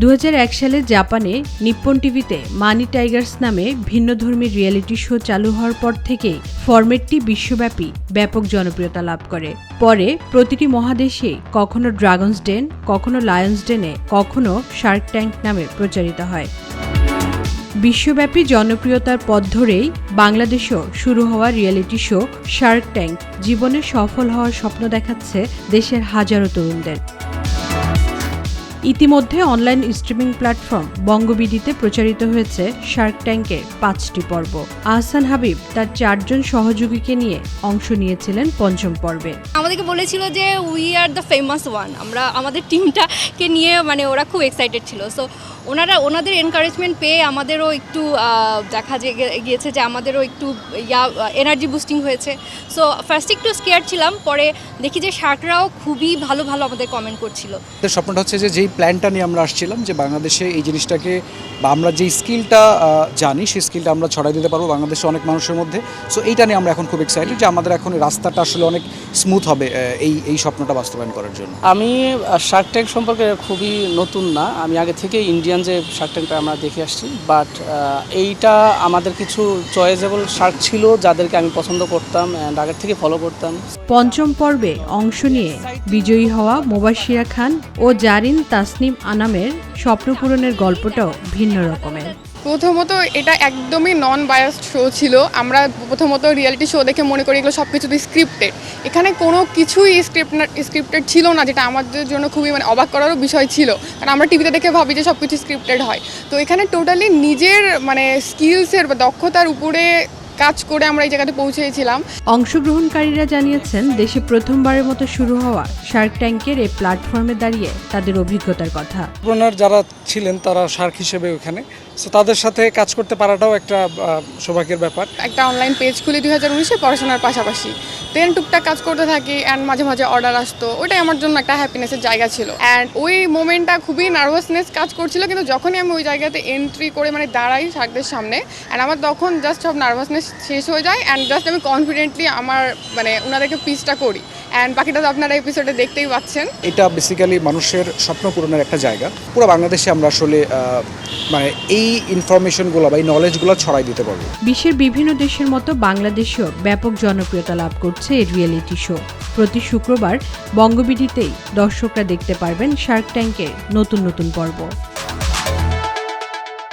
2001 সালে জাপানে নিপ্পন টিভিতে মানি টাইগার্স নামে ভিন্নধর্মী রিয়েলিটি শো চালু হওয়ার পর থেকেই ফরম্যাটটি বিশ্বব্যাপী ব্যাপক জনপ্রিয়তা লাভ করে। পরে প্রতিটি মহাদেশে কখনো ড্রাগনস ডেন, কখনো লায়ন্স ডেনে, কখনো শার্ক ট্যাঙ্ক নামে প্রচারিত হয়। বিশ্বব্যাপী জনপ্রিয়তার পথ ধরেই বাংলাদেশেও শুরু হওয়া রিয়েলিটি শো শার্ক ট্যাঙ্ক জীবনে সফল হওয়ার স্বপ্ন দেখাচ্ছে দেশের হাজারো তরুণদের। ইতিমধ্যে অনলাইন স্ট্রিমিং প্ল্যাটফর্ম বঙ্গবিডিতে প্রচারিত হয়েছে শার্ক ট্যাঙ্কের 5টি পর্ব। আহসান হাবিব তার 4 জন সহযোগীকে নিয়ে অংশ নিয়েছিলেন 5ম পর্বে। আমাদেরকে বলেছিল যে we are the famous one, আমরা আমাদের টিমটাকে নিয়ে ওরা খুব এক্সাইটেড ছিল। সো ওনাদের এনকারেজমেন্ট পেয়ে আমাদেরও একটু দেখা গিয়েছে যে আমাদেরও একটু এনার্জি বুস্টিং হয়েছে। সো ফার্স্ট একটু স্কেয়ার ছিলাম, পরে দেখি যে শার্করাও খুবই ভালো আমাদের কমেন্ট করছিল। স্বপ্নটা হচ্ছে যে যেই প্ল্যানটা নিয়ে আমরা আসছিলাম যে বাংলাদেশে এই জিনিসটাকে বা আমরা যেই স্কিলটা জানি সেই স্কিলটা আমরা ছড়াই দিতে পারবো বাংলাদেশে অনেক মানুষের মধ্যে। সো এইটা নিয়ে আমরা এখন খুব এক্সাইটেড যে আমাদের এখন রাস্তাটা আসলে অনেক স্মুথ হবে এই স্বপ্নটা বাস্তবায়ন করার জন্য। আমি শার্ক ট্যাঙ্ক সম্পর্কে খুবই নতুন না, আমি আগে থেকে ইন্ডিয়ান যে শার্ক ট্যাঙ্কটা আমরা দেখে আসছি, বাট এইটা আমাদের কিছু চয়েজেবল শার্ক ছিল যাদেরকে আমি পছন্দ করতাম অ্যান্ড আগের থেকে ফলো করতাম। 5ম পর্বে অংশ নিয়ে বিজয়ী হওয়া মুবাশশিরা খান ও জারিন তাসনিম আনামের স্বপ্ন পূরণের গল্পটাও ভিন্ন রকমের। প্রথমত এটা একদমই নন বায়াসড শো ছিল। আমরা প্রথমত রিয়েলিটি শো দেখে মনে করি এগুলো সব কিছুতেই স্ক্রিপ্টেড। এখানে কোনো কিছুই স্ক্রিপ্টেড ছিল না, যেটা আমাদের জন্য খুবই অবাক করারও বিষয় ছিল, কারণ আমরা টিভিতে দেখে ভাবি যে সব কিছু স্ক্রিপ্টেড হয়। তো এখানে টোটালি নিজের স্কিলসের বা দক্ষতার উপরে কাজ করে আমরা এই জায়গাতে পৌঁছেছিলাম। অংশগ্রহণকারীরা জানিয়েছেন দেশে প্রথমবারের মতো শুরু হওয়া শার্ক ট্যাঙ্কের এই প্ল্যাটফর্মে দাঁড়িয়ে তাদের অভিজ্ঞতার কথা। যারা ছিলেন তারা শার্ক হিসেবে ওখানে, সো তাদের সাথে কাজ করতে পারাটাও একটা সৌভাগ্যের ব্যাপার। একটা অনলাইন পেজ খুলি 2019-এ পড়াশোনার পাশাপাশি, দেন টুকটাক কাজ করতে থাকি অ্যান্ড মাঝে মাঝে অর্ডার আসতো। ওইটাই আমার জন্য একটা হ্যাপিনেসের জায়গা ছিল অ্যান্ড ওই মোমেন্টটা খুবই নার্ভাসনেস কাজ করছিল, কিন্তু যখনই আমি ওই জায়গাতে এন্ট্রি করে দাঁড়াই শার্কদের সামনে অ্যান্ড আমার তখন জাস্ট সব নার্ভাসনেস শেষ হয়ে যায় অ্যান্ড জাস্ট আমি কনফিডেন্টলি আমার ওনাদেরকে পিচটা করি অ্যান্ড বাকিটা তো আপনারা এপিসোডে দেখতেই পাচ্ছেন। এটা বেসিক্যালি মানুষের স্বপ্ন পূরণের একটা জায়গা। পুরো বাংলাদেশে আমরা আসলে এই ইনফরমেশনগুলো বা এই নলেজগুলো ছড়াই দিতে পারবো। বিশ্বের বিভিন্ন দেশের মতো বাংলাদেশেও ব্যাপক জনপ্রিয়তা লাভ করছে এই রিয়েলিটি শো। প্রতি শুক্রবার বঙ্গবিডিতেই দর্শকরা দেখতে পারবেন শার্ক ট্যাঙ্কের নতুন পর্ব।